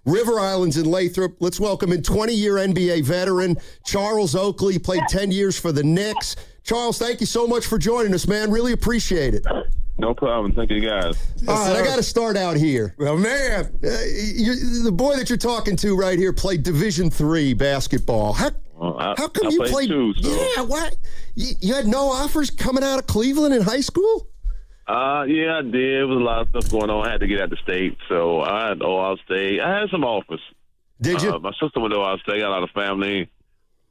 River Islands in Lathrop. Let's welcome in 20-year NBA veteran Charles Oakley, played 10 years for the Knicks. Charles, thank you so much for joining us, man. Really appreciate it. No problem. Thank you, guys. All right, I got to start out here. Well, man. The boy that you're talking to right here played Division III basketball. How come you played? Too, so. Yeah, what? You had no offers coming out of Cleveland in high school? Yeah, I did. There was a lot of stuff going on. I had to get out of the state, so I had Ohio State. I had some offers. Did you? My sister went to Ohio State. Got a lot of family.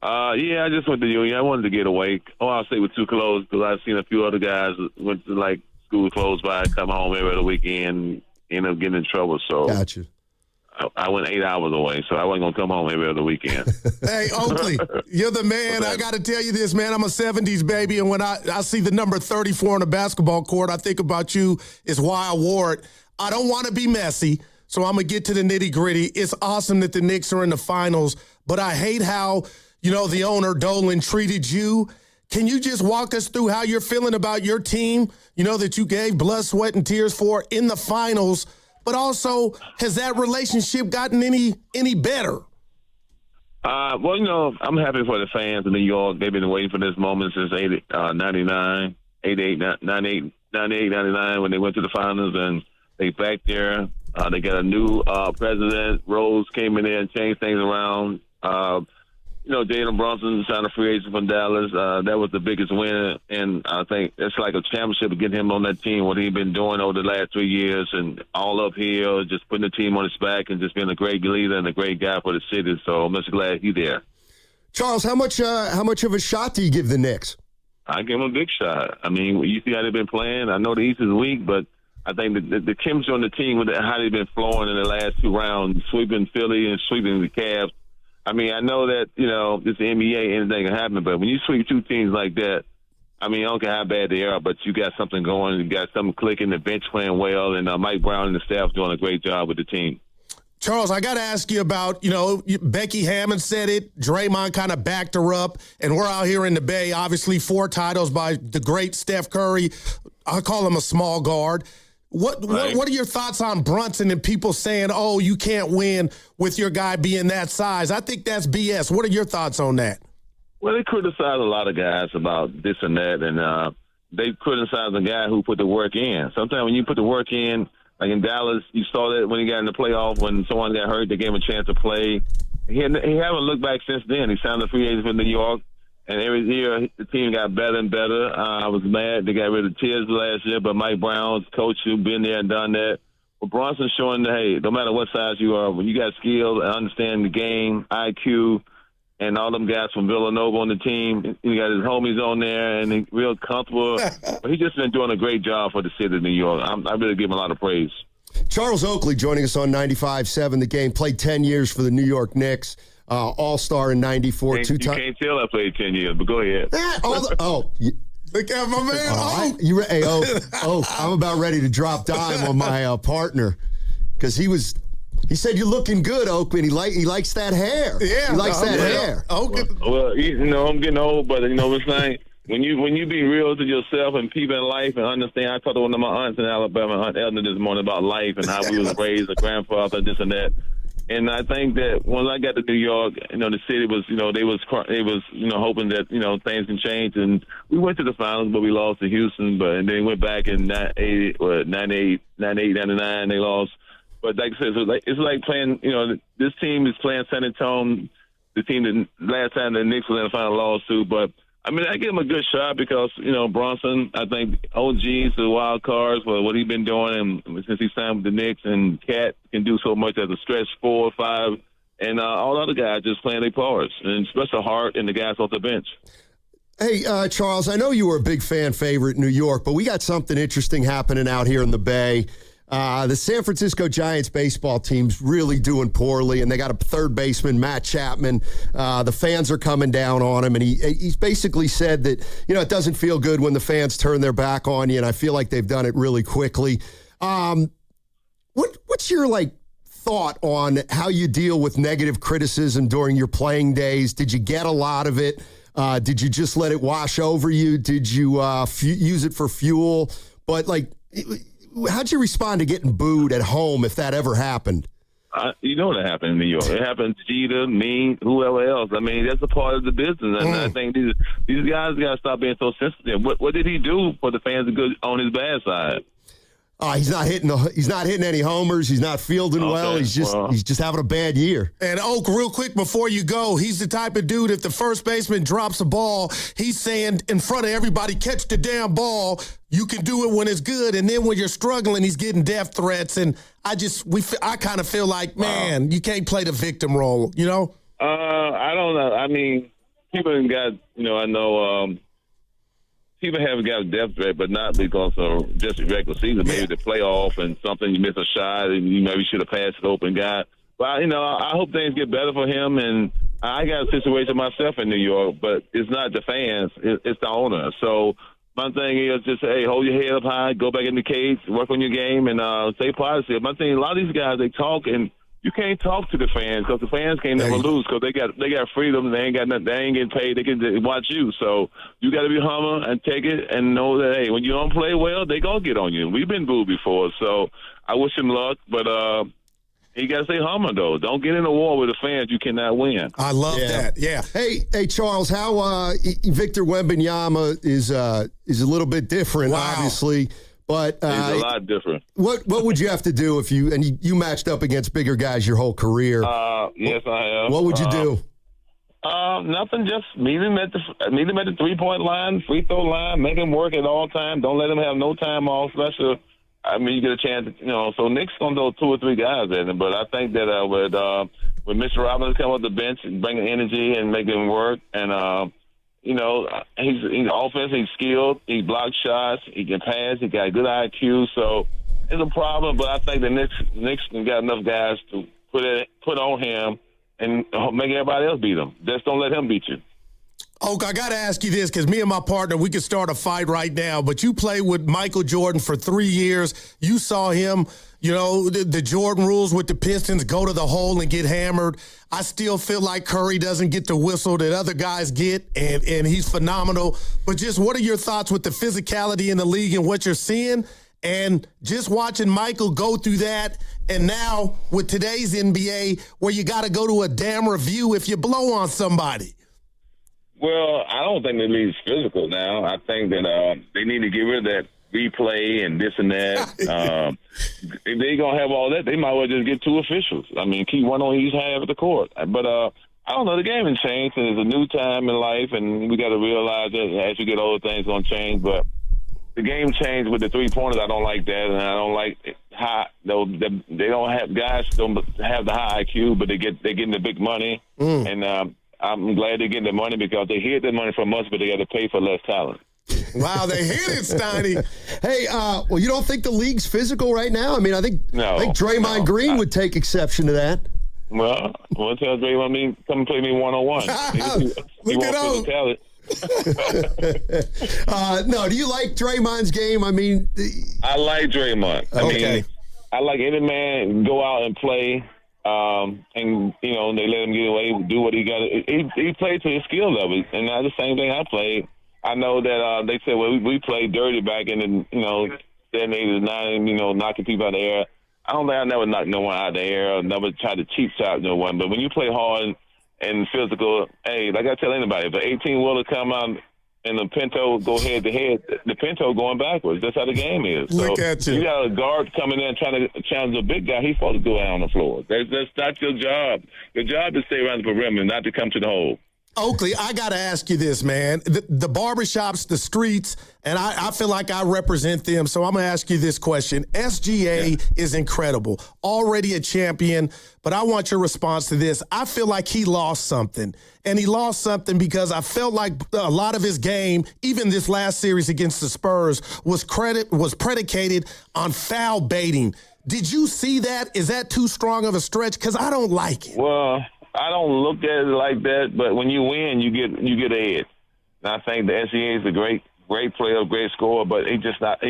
Yeah, I just went to Union. I wanted to get away. Ohio State was too close because I've seen a few other guys went to like school close by, come home every other weekend, end up getting in trouble. So gotcha. I went 8 hours away, so I wasn't going to come home every other weekend. Hey, Oakley, you're the man. I got to tell you this, man. I'm a 70s baby, and when I see the number 34 on the basketball court, I think about you. It's why I wore it. I don't want to be messy, so I'm going to get to the nitty-gritty. It's awesome that the Knicks are in the finals, but I hate how, the owner, Dolan, treated you. Can you just walk us through how you're feeling about your team, that you gave blood, sweat, and tears for in the finals? But also, has that relationship gotten any better? Well, I'm happy for the fans in New York. They've been waiting for this moment since 99 when they went to the finals, and they back there. They got a new president. Rose came in there and changed things around. Jalen Brunson signed a free agent from Dallas. That was the biggest win, and I think it's like a championship to get him on that team, what he's been doing over the last 3 years, and all uphill, just putting the team on his back and just being a great leader and a great guy for the city. So I'm just glad he's there. Charles, how much of a shot do you give the Knicks? I give them a big shot. I mean, you see how they've been playing. I know the East is weak, but I think the chemistry on the team with how they've been flowing in the last 2 rounds, sweeping Philly and sweeping the Cavs. I mean, I know that, this NBA, anything can happen, but when you sweep 2 teams like that, I mean, I don't care how bad they are, but you got something going, you got something clicking, the bench playing well, and Mike Brown and the staff doing a great job with the team. Charles, I got to ask you about, Becky Hammond said it, Draymond kind of backed her up, and we're out here in the Bay, obviously 4 titles by the great Steph Curry. I call him a small guard. What are your thoughts on Brunson and people saying, oh, you can't win with your guy being that size? I think that's BS. What are your thoughts on that? Well, they criticize a lot of guys about this and that, and they criticize a guy who put the work in. Sometimes when you put the work in, like in Dallas, you saw that when he got in the playoff, when someone got hurt, they gave him a chance to play. He haven't looked back since then. He signed a free agent for New York. And every year, the team got better and better. I was mad they got rid of Tibbs last year, but Mike Brown's coach who's been there and done that. But Brunson's showing that, hey, no matter what size you are, when you got skill and understand the game, IQ, and all them guys from Villanova on the team, he got his homies on there, and he's real comfortable. But he's just been doing a great job for the city of New York. I really give him a lot of praise. Charles Oakley joining us on 95.7 The Game. Played 10 years for the New York Knicks. All-star in 94. You can't tell I played 10 years, but go ahead. Look at my man. I'm about ready to drop dime on my partner because he said you're looking good, Oakley, and he likes that hair. Yeah, he likes that hair. Okay. Well, I'm getting old, but what's saying when you be real to yourself and people in life and understand. I talked to one of my aunts in Alabama, Aunt Elna, this morning about life and how we was raised, a grandfather, this and that. And I think that when I got to New York, the city was, they was hoping that, things can change. And we went to the finals, but we lost to Houston. And then went back in 98, 99, they lost. But like I said, it's like playing, this team is playing San Antonio, the team that last time the Knicks was in the final lost to. But I mean, I give him a good shot because, Brunson, I think OG's the wild cards for what he's been doing and since he signed with the Knicks, and Cat can do so much as a stretch 4 or 5, and all other guys just playing their parts, and especially Hart and the guys off the bench. Hey, Charles, I know you were a big fan favorite in New York, but we got something interesting happening out here in the Bay. The San Francisco Giants baseball team's really doing poorly, and they got a third baseman, Matt Chapman. The fans are coming down on him, and he's basically said that, it doesn't feel good when the fans turn their back on you, and I feel like they've done it really quickly. What's your, thought on how you deal with negative criticism during your playing days? Did you get a lot of it? Did you just let it wash over you? Did you use it for fuel? But, how'd you respond to getting booed at home if that ever happened? You know what happened in New York. It happened to Jeter, me, whoever else. I mean, that's a part of the business. And I think these guys got to stop being so sensitive. What did he do for the fans to go on his bad side? He's not hitting any homers. He's not fielding well. He's just having a bad year. And Oak, real quick before you go, he's the type of dude, if the first baseman drops a ball, he's saying in front of everybody, catch the damn ball. You can do it when it's good. And then when you're struggling, he's getting death threats. And I kind of feel like, man, you can't play the victim role, you know? I don't know. I mean, people have got, I know people haven't got a death threat, but not because of just a regular season. Maybe the playoff and something, you miss a shot and you maybe should have passed it open guy. But, I hope things get better for him. And I got a situation myself in New York, but it's not the fans. It's the owner. So my thing is just, hey, hold your head up high, go back in the cage, work on your game, and stay positive. My thing, a lot of these guys, they talk, and you can't talk to the fans because the fans can't never lose because they got freedom. They ain't got nothing. They ain't getting paid. They can watch you. So you got to be humble and take it and know that, hey, when you don't play well, they gonna get on you. We've been booed before, so I wish him luck. But you got to stay humble though. Don't get in a war with the fans. You cannot win. I love that. Yeah. Hey, Charles, how Victor Wembanyama is a little bit different, obviously. But he's a lot different. What would you have to do if you matched up against bigger guys your whole career? Yes, I have. What would you do? Nothing. Just meet him at the 3-point line, free throw line. Make him work at all times. Don't let him have no time off. Especially, you get a chance. So Knick's gonna throw 2 or 3 guys at him. But I think that with Mr. Robbins come off the bench and bring energy and make him work and. He's offense. He's skilled. He blocks shots. He can pass. He got good IQ. So it's a problem, but I think the Knicks got enough guys to put on him and make everybody else beat him. Just don't let him beat you. Oak, I got to ask you this because me and my partner, we could start a fight right now, but you played with Michael Jordan for 3 years. You saw him, the Jordan rules with the Pistons, go to the hole and get hammered. I still feel like Curry doesn't get the whistle that other guys get, and he's phenomenal. But just what are your thoughts with the physicality in the league and what you're seeing? And just watching Michael go through that, and now with today's NBA where you got to go to a damn review if you blow on somebody. Well, I don't think the league's physical now. I think that they need to get rid of that replay and this and that. If they're going to have all that, they might well just get 2 officials. I mean, keep one on each half of the court. But I don't know. The game has changed, and it's a new time in life, and we got to realize that as you get older, things going to change. But the game changed with the 3-pointers. I don't like that, and I don't like high. They don't have guys don't have the high IQ, but they're getting the big money, and I'm glad they're getting the money because they hid the money from us, but they got to pay for less talent. Wow, they hit it, Steiny. Hey, well, you don't think the league's physical right now? I mean, I think Draymond Green would take exception to that. Well, tell Draymond, come and play me one-on-one. Look at those. No, do you like Draymond's game? I mean, I like Draymond. I like any man go out and play. And they let him get away, do what he got. He played to his skill level, and that's the same thing I played. I know that they said, well, we played dirty back in the 70s, 90s, knocking people out of the air. I don't think I never knocked no one out of the air or never tried to cheap shot no one. But when you play hard and physical, hey, like I tell anybody, if an 18-wheeler come out and the Pinto go head-to-head, the Pinto going backwards. That's how the game is. Look at you. You got a guard coming in trying to challenge a big guy. He's supposed to go out on the floor. That's not your job. Your job is to stay around the perimeter, not to come to the hole. Oakley, I got to ask you this, man. The barbershops, the streets, and I feel like I represent them, so I'm going to ask you this question. SGA is incredible, already a champion, but I want your response to this. I feel like he lost something, and he lost something because I felt like a lot of his game, even this last series against the Spurs, was predicated on foul baiting. Did you see that? Is that too strong of a stretch? Because I don't like it. Well, I don't look at it like that, but when you win, you get ahead. And I think the SGA is a great player, great scorer, but he's not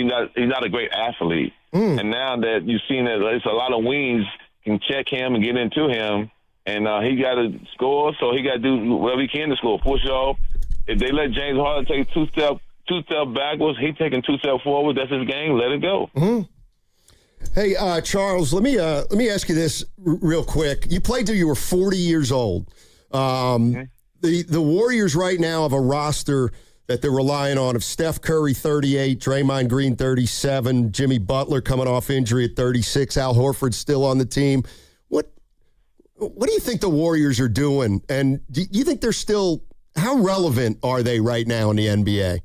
a great athlete. And now that you've seen that there's a lot of wings can check him and get into him, and he got to score, so he got to do whatever he can to score, push off. If they let James Harden take two step backwards, he taking 2 steps forward. That's his game. Let it go. Hey, Charles, let me ask you this real quick. You played till you were 40 years old. The Warriors right now have a roster that they're relying on of Steph Curry, 38, Draymond Green, 37, Jimmy Butler coming off injury at 36, Al Horford still on the team. What do you think the Warriors are doing? And do you think they're still – how relevant are they right now in the NBA?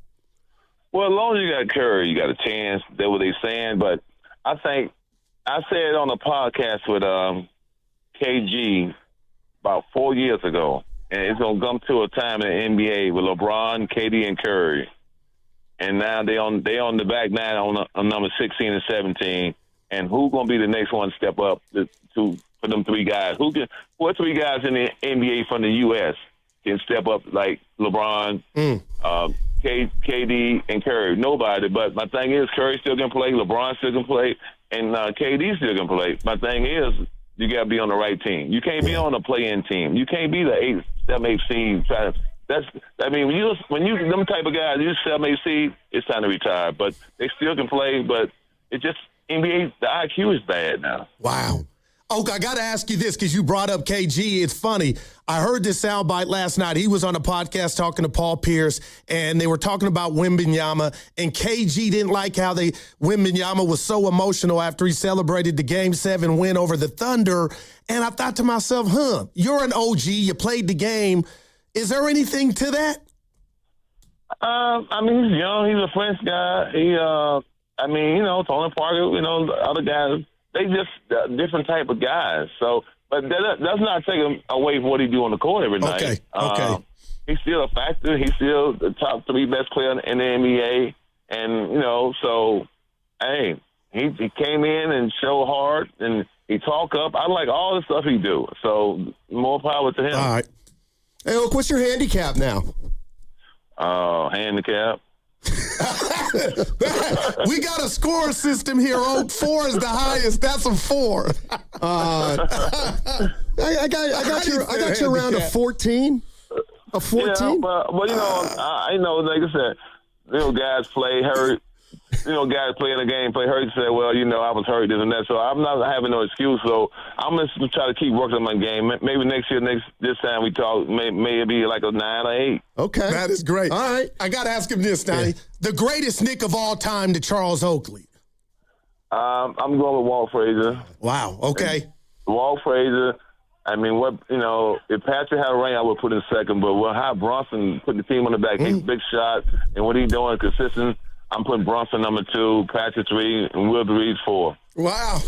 Well, as long as you got Curry, you got a chance. That's what they're saying. But I think I said on a podcast with KG about 4 years ago, and it's going to come to a time in the NBA with LeBron, KD, and Curry. And now they on the back nine on number 16 and 17. And who's going to be the next one to step up for them three guys? What three guys in the NBA from the U.S. can step up like LeBron, KD, and Curry? Nobody. But my thing is, Curry still can play, LeBron still can play, and KD still can play. My thing is, you got to be on the right team. You can't be on a play-in team. You can't be the 7-8 seed. When you them type of guys, you 7-8 seed, it's time to retire. But they still can play. But it just NBA, the IQ is bad now. Wow. Oak, I got to ask you this because you brought up KG. It's funny. I heard this soundbite last night. He was on a podcast talking to Paul Pierce, and they were talking about Wembanyama, and KG didn't like how Wembanyama was so emotional after he celebrated the Game 7 win over the Thunder. And I thought to myself, you're an OG. You played the game. Is there anything to that? He's young. He's a French guy. Tony Parker, other guys, they just different type of guys. So, but that does not take him away from what he do on the court every night. Okay. He's still a factor. He's still the top 3 best player in the NBA. And, so, hey, he came in and showed hard, and he talk up. I like all the stuff he do. So, more power to him. All right. Hey, look, what's your handicap now? Handicap? We got a score system here. 4 is the highest. That's a 4. I got you around a 14. A 14. Yeah, but I know, like I said, guys play hurt. Guys play in the game, play hurt, say, well, I was hurt, this and that. So I'm not having no excuse. So I'm going to try to keep working on my game. Maybe next year, this time we talk, maybe be like a 9 or 8. Okay. That is great. All right. I got to ask him this, Donnie. Yeah. The greatest Knick of all time to Charles Oakley. I'm going with Walt Frazier. Wow. Okay. Walt Frazier. If Patrick had a ring, I would put in second. But how Brunson put the team on the back, takes big shots, and what he's doing consistent, I'm putting Brunson number 2, Patrick 3, and Will Reed 4. Wow.